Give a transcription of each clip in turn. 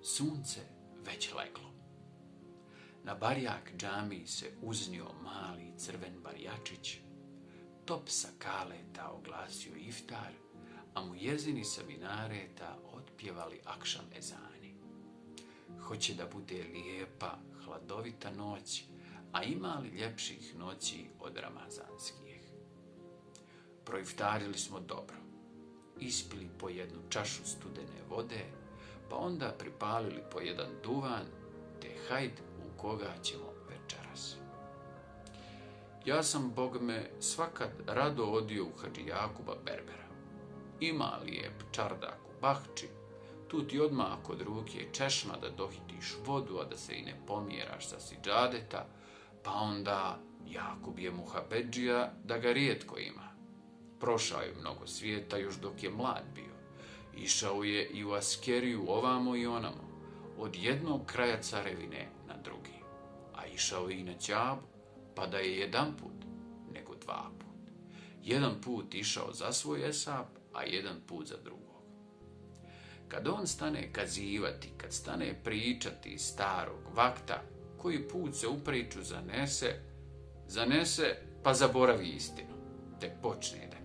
Sunce već leglo. Na barjak džamiji se uznio mali crven barjačić, top sa kaleta oglasio iftar, a mujezini sa minareta otpjevali akšam ezani. Hoće da bude lijepa, hladovita noć, a ima li ljepših noći od ramazanskih? Proiftarili smo dobro, ispili po jednu čašu studene vode, pa onda pripalili po jedan duvan, te hajd u koga ćemo večeras. Ja sam, bogme, svakad rado odio u Hadži Jakuba berbera. Ima lijep čardak u Bahči, tu ti odmah kod ruke češma da dohitiš vodu, a da se i ne pomjeraš sa siđadeta, pa onda Jakub je muhabedžija da ga rijetko ima. Prošao je mnogo svijeta još dok je mlad bio. Išao je i u askeriju ovamo i onamo, od jednog kraja carevine na drugi. A išao je i na Ćabu, pa da je jedan put, nego dva put. Jedan put išao za svoj esab, a jedan put za drugog. Kad on stane kazivati, kad stane pričati starog vakta, koji put se u priču zanese pa zaboravi istinu, te počne da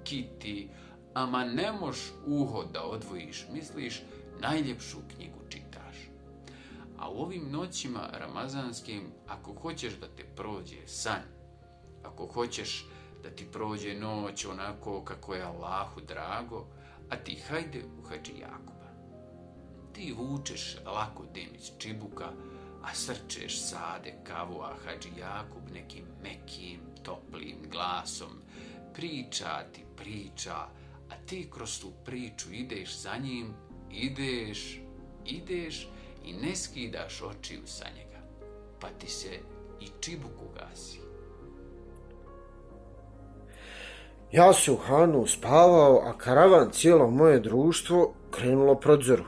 kiti, ama ne moš uho da odvojiš, misliš najljepšu knjigu čitaš. A u ovim noćima ramazanskim, ako hoćeš da te prođe san, ako hoćeš da ti prođe noć onako kako je Allahu drago, a ti hajde u Hadži Jakuba. Ti vučeš lako demić čibuka, a srčeš sade kavu, a Hadži Jakub nekim mekim, toplim glasom priča, a ti kroz tu priču ideš za njim, ideš i ne skidaš očiju sa njega, pa ti se i čibuk ugasi. Ja se u Hanu spavao, a karavan cijelo moje društvo krenulo prodzoru.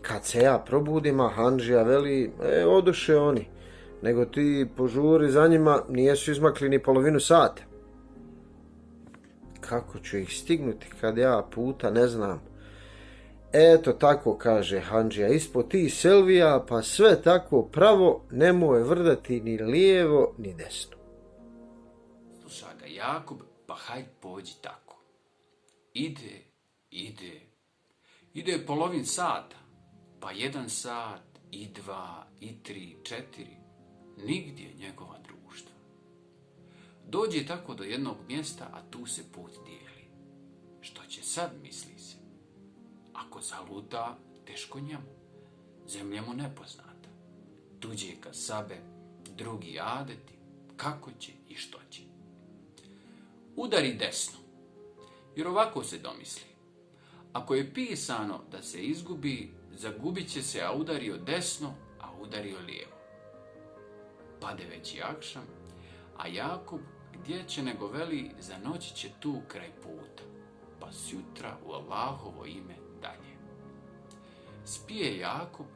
Kad se ja probudim, a Handžija veli, oduše oni, nego ti požuri za njima, nijesu izmakli ni polovinu sata. Kako ću ih stignuti kad ja puta ne znam? Eto tako, kaže Handžija, ispod ti Selvija, pa sve tako pravo, nemoj vrdati ni lijevo ni desno. Sluša ga Jakub, pa hajde pođi tako. Ide polovin sata, pa 1 sat, i 2, i 3, 4, nigdje njegova društva. Dođe tako do jednog mjesta, a tu se put dijeli. Što će sad, misli se? Ako zaluta, teško njemu. Zemlja mu nepoznata. Tuđe kasabe, drugi adeti, kako će i što će. Udari desno, jer ovako se domisli. Ako je pisano da se izgubi, zagubit će se, a udario desno, a udario lijevo. Pade već i akšam, a Jakub gdje će nego veli, za noć će tu kraj puta, pa sjutra u Allahovo ime dalje. Spije Jakub,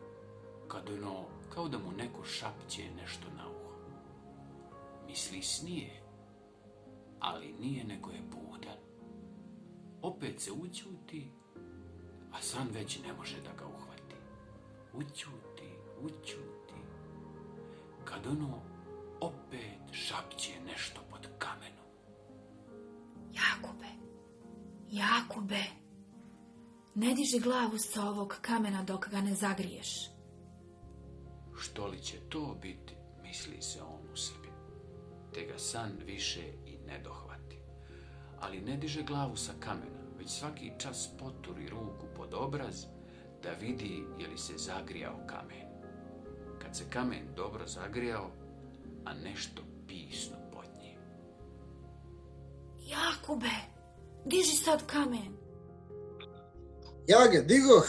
kad kao da mu neko šapće nešto na uho. Misli snije, ali nije nego je budan. Opet se učuti, a san već ne može da ga uhvati. Učuti, kad opet šapće nešto pod kamenom. Jakube, ne diži glavu sa ovog kamena dok ga ne zagriješ. Što li će to biti, misli se on u sebi, te ga san više i ne dohvati. Ali ne diže glavu sa kamena, već svaki čas poturi ruku pod obraz da vidi je li se zagrijao kamen. Kad se kamen dobro zagrijao, a nešto pisno pod njim. Jakube, diži sad kamen. Ja ga digoh,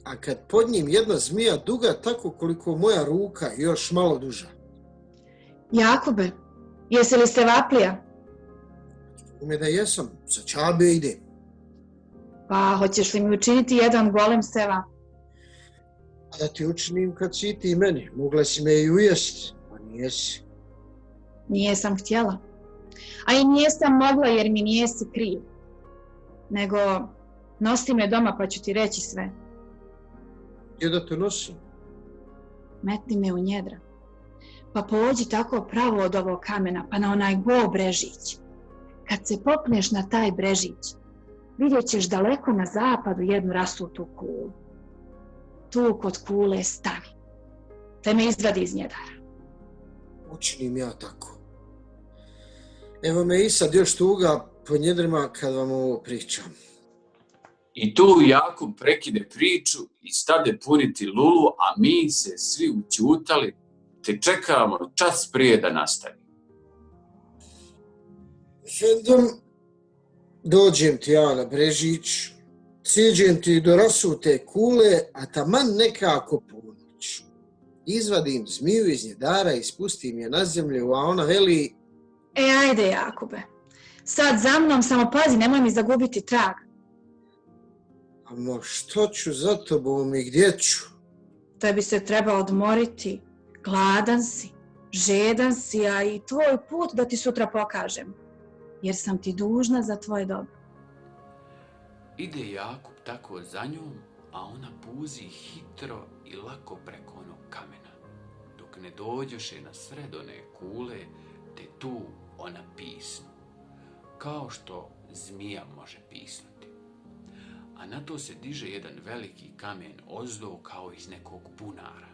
a kad pod njim jedna zmija duga tako koliko moja ruka i još malo duža. Jakube, jesi li se vaplija? Da jesam, sa Čabe ide. Pa hoćeš li mi učiniti jedan golem seva? A da ti učinim kad si ti meni, mogla si me i ujesti, a nijesi. Nijesam htjela. A i nijesam mogla jer mi nijesi kriv. Nego nosi me doma pa ću ti reći sve. Gdje da te nosim? Metni me u njedra. Pa pođi tako pravo od ovog kamena, pa na onaj go brežić. Kad se popneš na taj brežić, vidjet ćeš daleko na zapadu jednu rasutu kulu. Tu kod kule stani, te me izvadi iz njedara. Učinim ja tako. Evo me i sad još tuga po njedrima kad vam ovo pričam. I tu Jakub prekide priču i stade puniti lulu, a mi se svi ućutali, te čekamo čas prije da nastavi. Efendom, dođem ti ja na brežić, siđem ti do rasute kule, a taman nekako ponoć. Izvadim zmiju iz njedara i spustim je na zemlju, a ona veli: Ajde Jakube, sad za mnom, samo pazi, nemoj mi zagubiti trag. Amo što ću za tobom i gdje ću? Tebi se treba odmoriti, gladan si, žedan si, a i tvoj put da ti sutra pokažem, jer sam ti dužna za tvoje dobro. Ide Jakub tako za njom, a ona puzi hitro i lako preko onog kamena, dok ne dođoše na sred one kule, te tu ona pisnu, kao što zmija može pisnuti. A na to se diže jedan veliki kamen ozdo kao iz nekog bunara.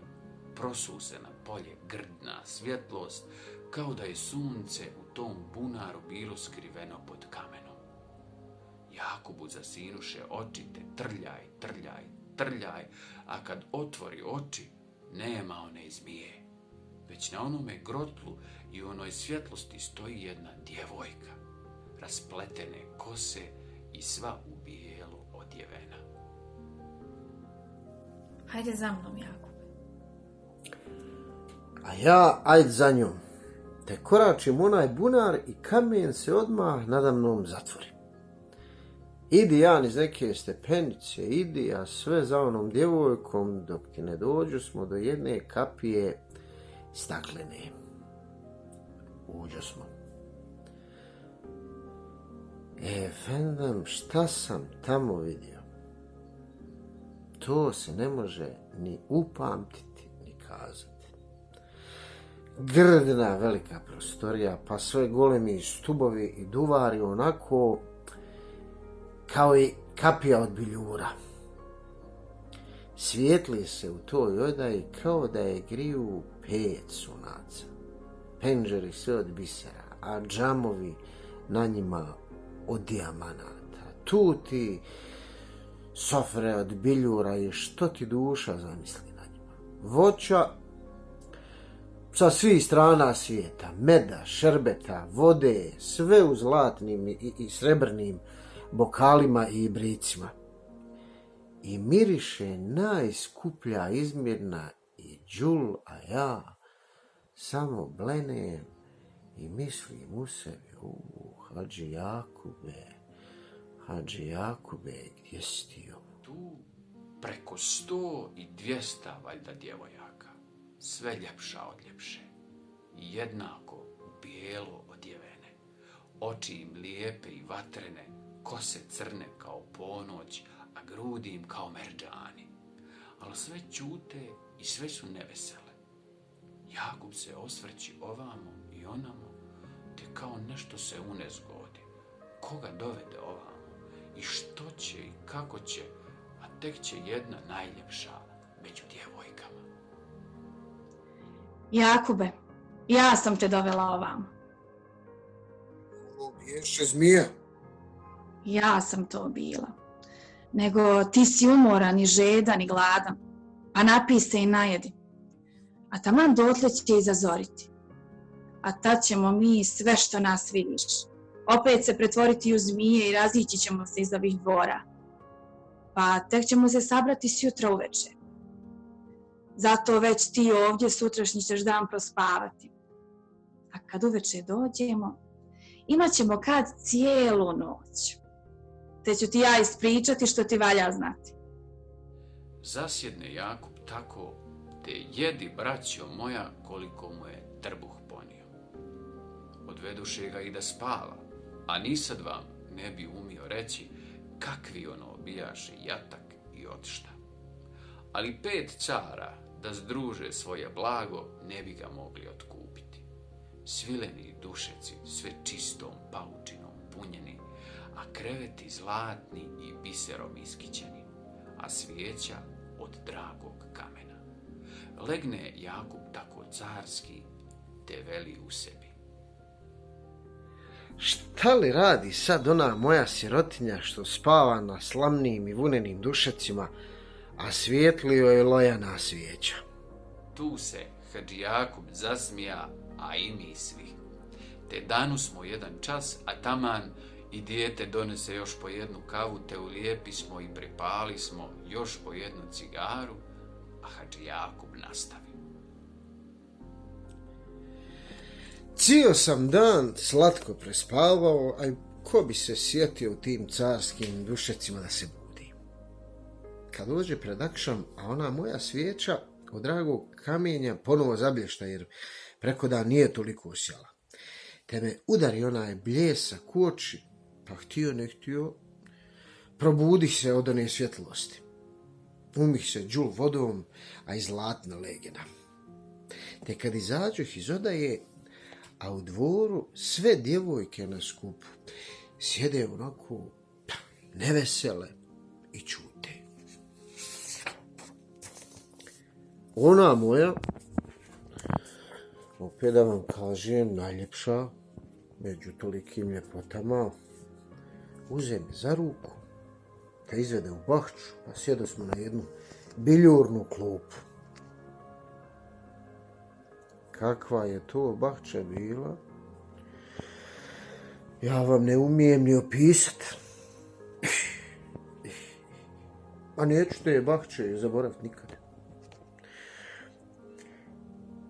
Prosu se na polje grdna svjetlost, kao da je sunce u tom bunaru bilo skriveno pod kamenom. Jakubu zasinuše oči, te trljaj, trljaj, trljaj, a kad otvori oči, nema one zmije, već na onome grotlu i u onoj svjetlosti stoji jedna djevojka, raspletene kose i sva u bijelo odjevena. Hajde za mnom, Jakube. A ja ajd za njom. Te koračim onaj bunar i kamen se odmah nadamnom zatvori. Idi Jan iz neke stepenice, idi, a sve za onom djevojkom, dok ti ne dođu smo do jedne kapije staklene. Uđo smo. Efendom, šta sam tamo vidio? To se ne može ni upamtiti, ni kazati. Grdna velika prostorija, pa sve golemi stubovi i duvari onako kao i kapija od biljura. Svijetli se u toj odaji kao da je griju 5 sunaca. Penđeri sve od bisera, a džamovi na njima od dijamanata. Tuti sofre od biljura i što ti duša zamisli na njima. Voća sa svih strana svijeta, meda, šerbeta, vode, sve u zlatnim i srebrnim bokalima i bricima. I miriše najskuplja izmirna i đul, a ja samo blenem i mislim u sebi: Hadži Jakube, gdje si ti ovo? Tu preko 100 i 200 valjda djevojaka, sve ljepša od ljepše i jednako bijelo odjevene, oči im lijepe i vatrene, kose crne kao ponoć, a grudi im kao merđani, ali sve ćute i sve su nevesele. Jakub se osvrći ovamo i onamo, te kao nešto se unezgodi. Koga dovede ovamo i što će i kako će, a tek će jedna najljepša među djevojkama. Jakube, ja sam te dovela ovamo. Ovo biješe zmija. Ja sam to bila. Nego ti si umoran i žedan i gladan, pa napij se i najedi. A taman dotle će i zazoriti. A tad ćemo mi sve što nas vidiš opet se pretvoriti u zmije i razići ćemo se iz ovih dvora. Pa tek ćemo se sabrati sjutra uveče. Zato već ti ovdje sutrašnji ćeš dan prospavati. A kad uveče dođemo, imat ćemo kad cijelu noć. Te ću ti ja ispričati što ti valja znati. Zasjedne Jakub tako, te jedi, braćo moja, koliko mu je trbuh ponio. Odveduše ga i da spava, a nisad vam ne bi umio reći kakvi ono bijaše jatak i otišta. ali 5 cara da združe svoje blago ne bi ga mogli otkupiti. Svileni dušeci sve čistom paučinom punjeni, a kreveti zlatni i biserom iskićeni, a svijeća od dragog kamena. Legne Jakub tako carski, te veli u sebi: Šta li radi sad ona moja sirotinja što spava na slamnim i vunenim dušecima, a svijetlio je lojana svijeća? Tu se Hadži Jakub zasmija, a i mi svi. Te danu smo jedan čas, a taman i dijete donese još po jednu kavu, te ulijepi smo i pripali smo još po jednu cigaru, a Hadži Jakub nastavi: Cijel sam dan slatko prespavao, a ko bi se sjetio u tim carskim dušecima da se budi. Kad dođe pred akšam, a ona moja svijeća od dragog kamenja ponovo zablješta, jer preko dan nije toliko osjala. Te me udari onaj bljesak u oči, pa htio ne htio, probudi se od one svjetlosti. Umih se džul vodom, a i zlatna legena. Te kad izađoh iz odaje, a u dvoru sve djevojke na skupu sjede onako nevesele i čute. Ona moja, opet da vam kažem, najljepša među tolikim ljepotama, uze me za ruku, te izvede u bahču, pa sjedo smo na jednu biljurnu klupu. Kakva je to bahča bila, ja vam ne umijem ni opisat. A neću te bahče zaboraviti nikad.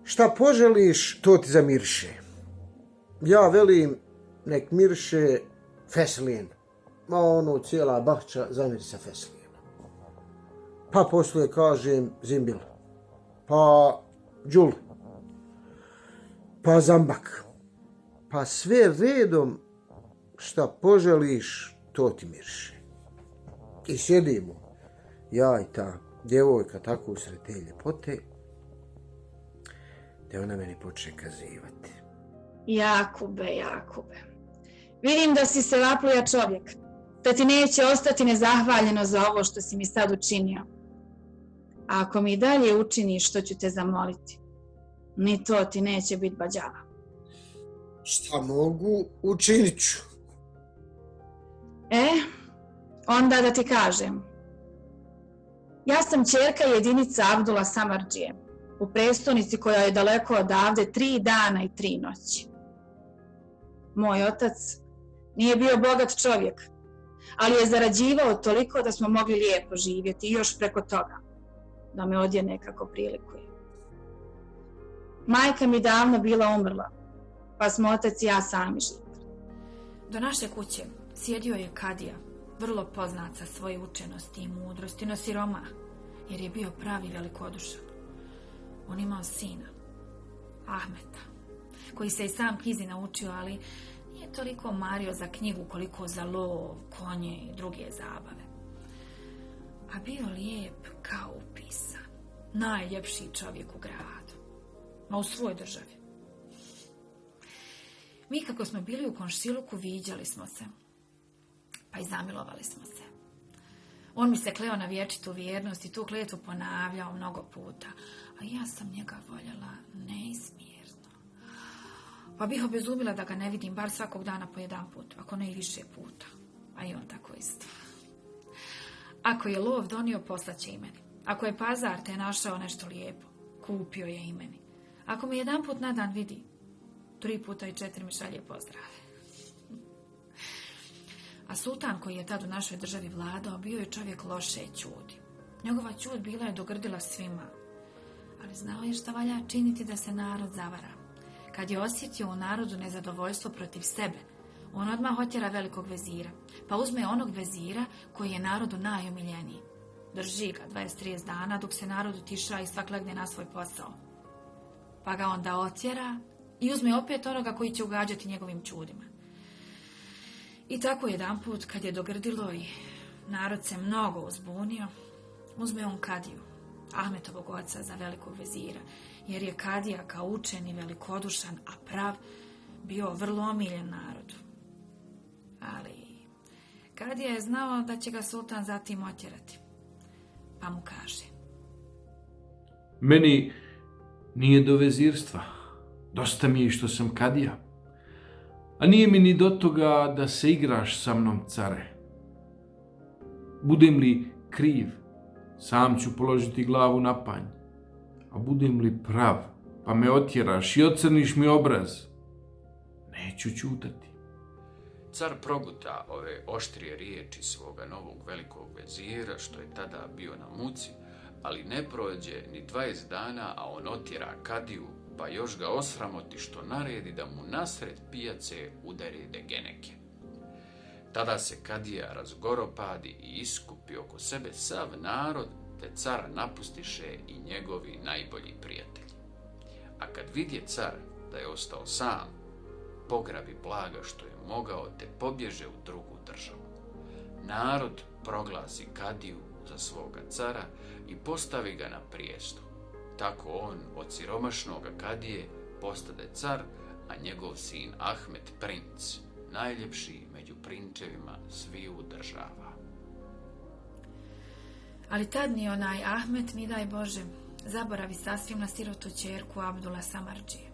Šta poželiš, to ti zamirše. Ja velim, nek mirše feslijen. Ma ono, cijela bahča zamirša feslijen. Pa poslije kažem zimbil, pa džul, pa zambak, pa sve redom šta poželiš, to ti mirše. I sjedimo, ja i ta djevojka tako usred te ljepote, te ona meni počne kazivati: Jakube, Jakube, vidim da si se vaplija čovjek, da ti neće ostati nezahvaljeno za ovo što si mi sad učinio. A ako mi dalje učiniš što ću te zamoliti, ni to ti neće biti bađava. Šta mogu, učinit ću. Onda da ti kažem. Ja sam ćerka jedinica Abdula Samardžije, u prestonici koja je daleko odavde 3 dana i 3 noći. Moj otac nije bio bogat čovjek, ali je zarađivao toliko da smo mogli lijepo živjeti i još preko toga, da me odjedne kako prilikuje. Majka mi davno bila umrla, pa smo otac i ja sami živjeli. Do naše kuće sjedio je kadija, vrlo poznat sa svoje učenosti i mudrosti, no siromah, jer je bio pravi velikodušan. On imao sina, Ahmeta, koji se i sam knjizi naučio, ali nije toliko mario za knjigu koliko za lov, konje i druge zabave. A bio lijep kao upisan, najljepši čovjek u gradu, a u svoj državi. Mi kako smo bili u komšiluku viđali smo se, pa i zamilovali smo se. On mi se kleo na vječitu vjernost i tu kletvu ponavljao mnogo puta, a ja sam njega voljela neizmjerno. Pa bih obezumila da ga ne vidim bar svakog dana po 1 put, ako ne i više puta. A i on tako isto. Ako je lov donio, poslaće i meni. Ako je pazar te našao nešto lijepo, kupio je i meni. Ako me 1 put na dan vidi, 3 puta i 4 mi šalje pozdrave. A sultan koji je tad u našoj državi vladao bio je čovjek loše ćudi. Njegova ćud bila je dogrdila svima. Ali znao je šta valja činiti da se narod zavara. Kad je osjetio u narodu nezadovoljstvo protiv sebe, on odmah otjera velikog vezira, pa uzme onog vezira koji je narodu najomiljeniji. Drži ga 20-30 dana dok se narod utiša i svak legne na svoj posao. Pa ga onda otjera i uzme opet onoga koji će ugađati njegovim čudima. I tako 1 put kad je dogrdilo i narod se mnogo uzbunio, uzme on kadiju Ahmetovog oca za velikog vezira, jer je kadija kao učen i velikodušan, a prav, bio vrlo omiljen narodu. Ali kadija je znao da će ga sultan zatim otjerati, pa mu kaže: Meni nije do vezirstva, dosta mi je što sam kadija, a nije mi ni do toga da se igraš sa mnom, care. Budem li kriv, sam ću položiti glavu na panj, a budem li prav, pa me otjeraš i ocrniš mi obraz, neću ćutati. Car proguta ove oštrije riječi svoga novog velikog vezira, što je tada bio na muci, ali ne prođe ni 20 dana, a on otjera kadiju, pa još ga osramoti što naredi da mu nasred pijace udari degeneke. Tada se kadija razgoropadi i iskupi oko sebe sav narod, te cara napustiše i njegovi najbolji prijatelji. A kad vidje car da je ostao sam, pograbi blaga što je mogao, te pobježe u drugu državu. Narod proglasi kadiju za svoga cara i postavi ga na prijesto. Tako on od siromašnoga kadije postade car, a njegov sin Ahmet princ, najljepši među prinčevima sviju država. Ali tad ni onaj Ahmet, ni daj Bože, zaboravi sasvim na sirotu ćerku Abdula Samardžije.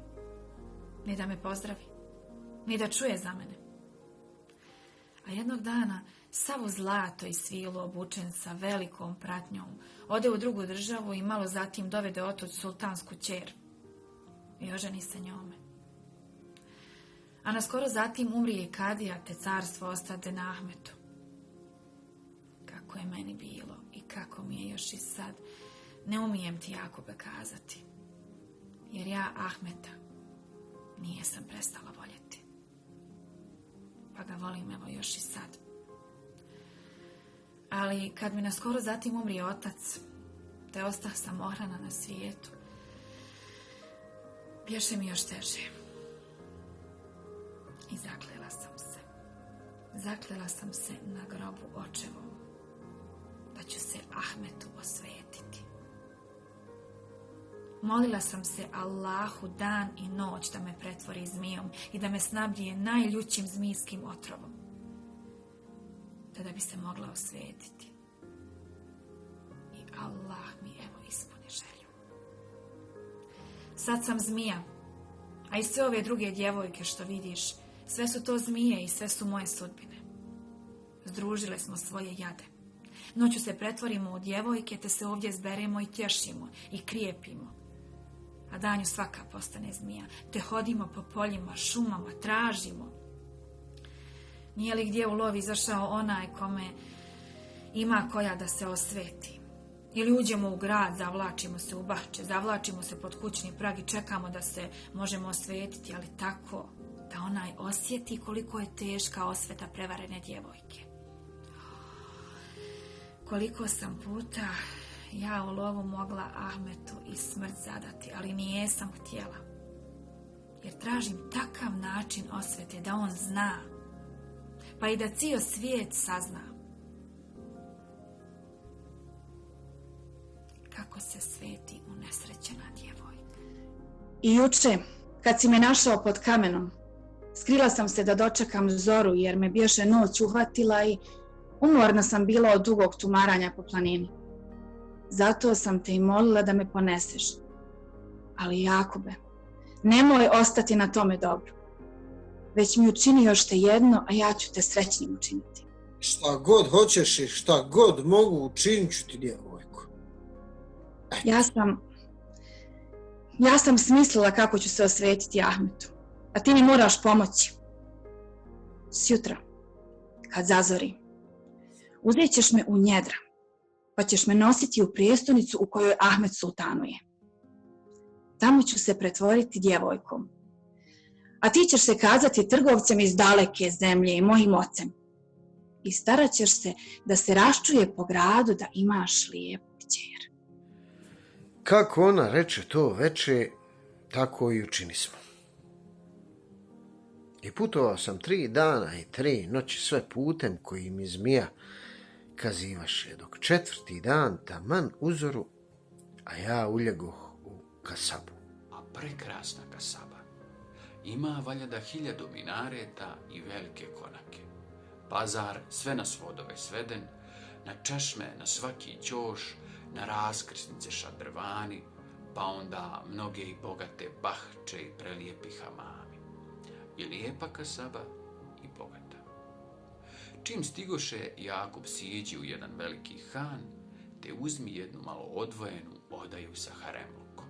Ni da me pozdravi, ni da čuje za mene. A jednog dana, sav u zlato i svilu obučen sa velikom pratnjom, ode u drugu državu i malo zatim dovede otud sultansku ćer i oženi se njome. A naskoro zatim umrije i kadija, te carstvo ostade na Ahmetu. Kako je meni bilo i kako mi je još i sad, ne umijem ti, Jakube, kazati. Jer ja Ahmeta nijesam prestala voljeti. Pa ga volim evo još i sad. Ali kad mi naskoro zatim umrije otac, te ostah samohrana na svijetu, bješe mi još teže. I zaklela sam se. Zaklela sam se na grobu očevom da ću se Ahmetu osvetiti. Molila sam se Allahu dan i noć da me pretvori zmijom i da me snabdije najljućim zmijskim otrovom, te da bi se mogla osvetiti. I Allah mi evo ispuni želju. Sad sam zmija, a i sve ove druge djevojke što vidiš, sve su to zmije i sve su moje sudbine. Združile smo svoje jade. Noću se pretvorimo u djevojke, te se ovdje zberemo i tješimo i krijepimo. A danju svaka postane zmija, te hodimo po poljima, šumama, tražimo. Nije li gdje u lov izašao onaj kome ima koja da se osveti? Ili uđemo u grad, zavlačimo se u bahče, zavlačimo se pod kućni prag i čekamo da se možemo osvetiti, ali tako da onaj osjeti koliko je teška osveta prevarene djevojke. Koliko sam puta ja u lovu mogla Ahmetu i smrt zadati, ali nijesam htjela. Jer tražim takav način osvete da on zna, pa i da cijel svijet sazna kako se sveti unesrećena djevojka. I juče, kad si me našao pod kamenom, skrila sam se da dočekam zoru jer me bješe noć uhvatila i umorna sam bila od dugog tumaranja po planini. Zato sam te i molila da me poneseš. Ali Jakube, nemoj ostati na tome dobru. Već mi učini još te jedno, a ja ću te srećnim učiniti. Šta god hoćeš i šta god mogu učinit ću ti, djevojko. Ja sam smislila kako ću se osvetiti Ahmetu, a ti mi moraš pomoći. Sjutra, kad zazori, uzet ćeš me u njedra, pa ćeš me nositi u prijestolnicu u kojoj Ahmet sultanuje. Tamo ću se pretvoriti djevojkom, a ti ćeš se kazati trgovcem iz daleke zemlje i mojim ocem. I starat ćeš se da se raščuje po gradu da imaš lijepu kćer. Kako ona reče to veče, tako i učinismo. I putovao sam 3 dana i 3 noći sve putem koji mi zmija kazivaše, dok 4. dan taman uzoru a ja uljegoh u kasabu. A prekrasna kasaba. Ima valjda 1000 minareta i velike konake. Pazar sve na svodove sveden, na češme, na svaki ćoš, na raskrsnice šadrvani, pa onda mnoge i bogate bahče i prelijepi hamami. I lijepa kasaba i bogata. Čim stigoše, Jakub siđi u jedan veliki han, te uzmi jednu malo odvojenu odaju sa haremlukom.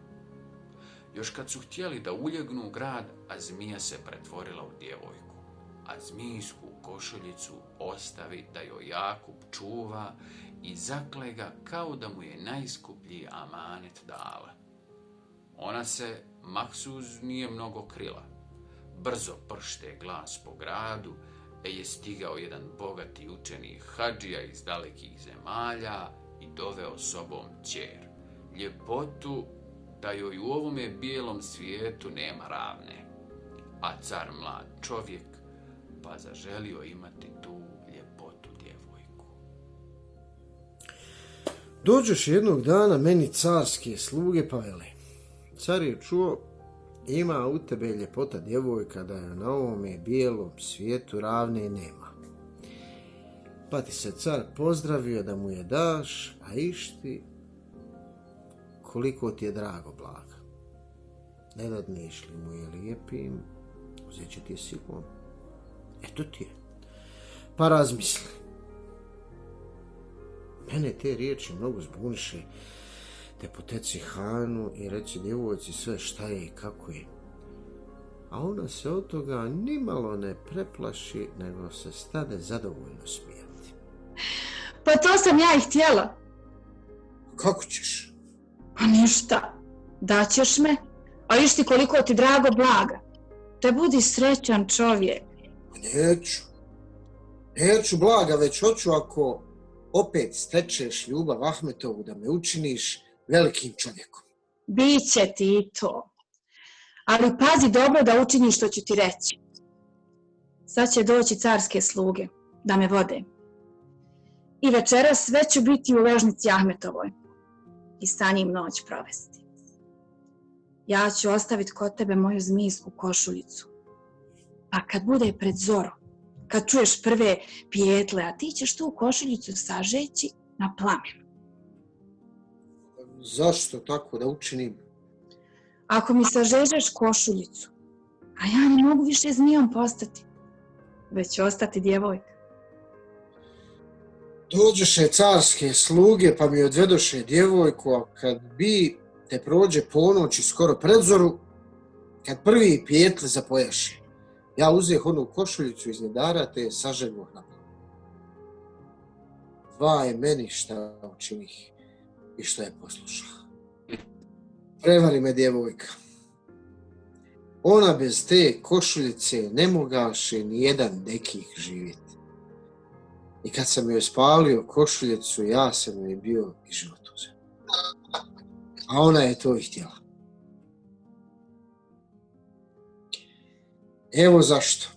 Još kad su htjeli da uljegnu u grad, a zmija se pretvorila u djevojku, a zmijsku košuljicu ostavi da joj Jakub čuva i zakle ga kao da mu je najskuplji amanet dala. Ona se, maksuz, nije mnogo krila. Brzo pršte glas po gradu, je stigao jedan bogati učeni hadžija iz dalekih zemalja i doveo sobom ćer, ljepotu da joj u ovome bijelom svijetu nema ravne. A car mlad čovjek, pa zaželio imati tu ljepotu djevojku. Dođoš jednog dana meni carske sluge pa vele. Car je čuo, ima u tebe ljepota djevojka da je na ovome bijelom svijetu ravne nema. Pa ti se car pozdravio da mu je daš, a išti koliko ti je drago blaga. Ne dadneš li mu je lijepim, uzet će ti je silom. Eto ti je. Pa razmisli. Mene te riječi mnogo zbuniše, te poteci hanu i reci djevojci sve šta je i kako je. A ona se od toga nimalo ne preplaši, nego se stade zadovoljno smijati. Pa to sam ja i htjela. Kako ćeš? Pa ništa, daćeš me, a išti koliko ti drago blaga. Te budi srećan čovjek. Neću blaga, već hoću ako opet stečeš ljubav Ahmetovu da me učiniš velikim čovjekom. Biće ti i to. Ali pazi dobro da učiniš što ću ti reći. Sad će doći carske sluge da me vode. I večeras sve ću biti u ložnici Ahmetovoj i sa njim noć provesti. Ja ću ostaviti kod tebe moju zmijsku košuljicu. Pa kad bude pred zorom, kad čuješ prve pijetle, a ti ćeš tu košuljicu sažeći na plamen. Zašto tako da učinim? Ako mi sažežeš košuljicu, a ja ne mogu više zmijom postati, već ću ostati djevojka. Dođeše carske sluge pa mi odvedoše djevojku, a kad bi te prođe ponoć i skoro predzoru, kad prvi pijetle zapojaše, ja uzeh onu košuljicu iz nedara te sažegoh na plamen. Dva je meni šta učinih i što je poslušao. Prevari me djevojka. Ona bez te košuljice ne mogaše ni jedan dekih živjeti. I kad sam joj spalio košuljicu, ja sam joj bio i život uzeo. A ona je to i htjela. Evo zašto.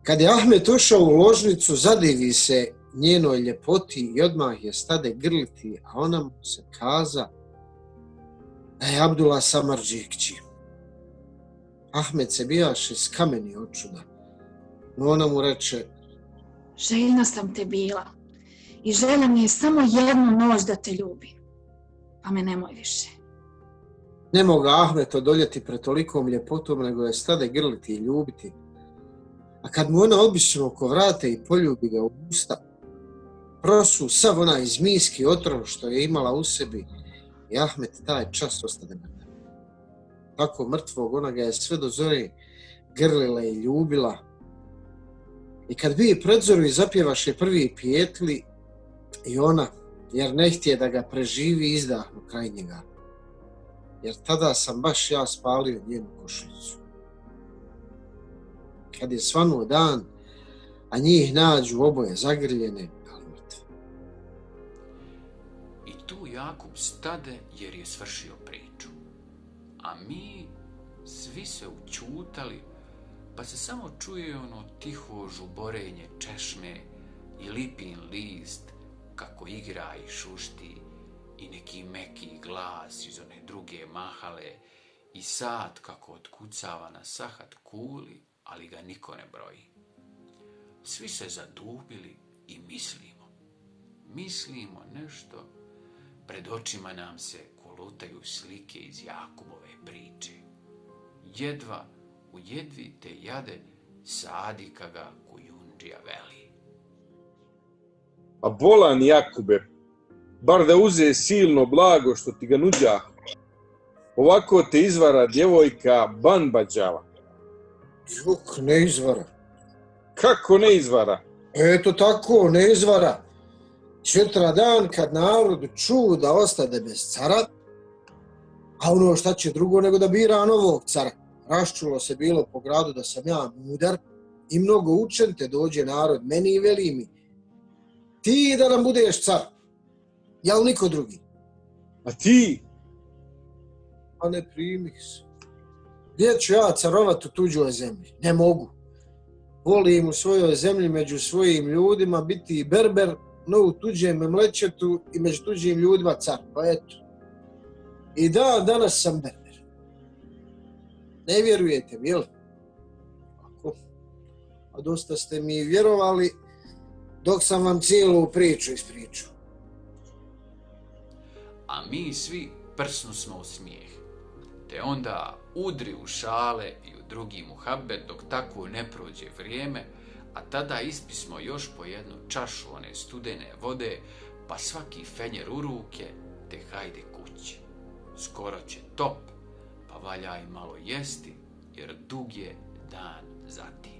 Kad je Ahmet ušao u ložnicu, zadivi se njenoj ljepoti i odmah je stade grliti, a ona mu se kaza da je Abdullah Samardžije kći. Ahmet se bijaše s kameni od čuda, no ona mu reče: Željna sam te bila i želja mi je samo jednu noć da te ljubim, pa me nemoj više. Ne moga Ahmet odoljeti pred tolikom ljepotom, nego je stade grliti i ljubiti. A kad mu ona obišće oko vrata i poljubi ga u usta, prosu sav onaj zmijski otrov što je imala u sebi i Ahmet taj čas ostade mrtav. Tako mrtvog ona ga je sve do zore grlila i ljubila. I kad bi pred zoru i zapjevaše prvi pijetli i ona, jer ne htije da ga preživi, izdahnu kraj njega. Jer tada sam baš ja spalio njenu košuljicu. Kad je svanuo dan, a njih nađu oboje zagrljene, ali mrtve. I tu Jakub stade jer je svršio priču. A mi svi se učutali, pa se samo čuje ono tiho žuborenje češme i lipin list kako igra i šušti i neki meki glas iz one druge mahale i sat kako otkucava na sahat kuli, ali ga niko ne broji. Svi se zadubili i mislimo nešto. Pred očima nam se kolutaju slike iz Jakubove priče. Jedva u jedvi te jade sadika ga Kujundžija veli. A bolan Jakube, bar da uze silno blago što ti ga nuđa, ovako te izvara djevojka banbađava. Juk, ne izvara. Kako ne izvara? Eto tako, ne izvara. Četra dan kad narod ču da ostade bez cara, a ono šta će drugo nego da bira novog cara. Raščulo se bilo po gradu da sam ja mudar i mnogo učen, te dođe narod meni i veli mi: ti da nam budeš car, jel niko drugi? A ti? A ne primih se. Gdje ću ja carovat u tuđoj zemlji? Ne mogu. Volim u svojoj zemlji među svojim ljudima biti i berber, no u tuđem mlečetu i među tuđim ljudima car. Pa eto. I danas sam berber. Ne vjerujete mi, jel? Ako? A dosta ste mi vjerovali dok sam vam cijelu priču ispričao. A mi svi prsnu smo u smijeh. Te onda udri u šale i u drugi muhabet dok tako ne prođe vrijeme, a tada ispismo još po jednu čašu one studene vode, pa svaki fenjer u ruke, te hajde kući. Skoro će top, pa valja i malo jesti, jer dug je dan za ti.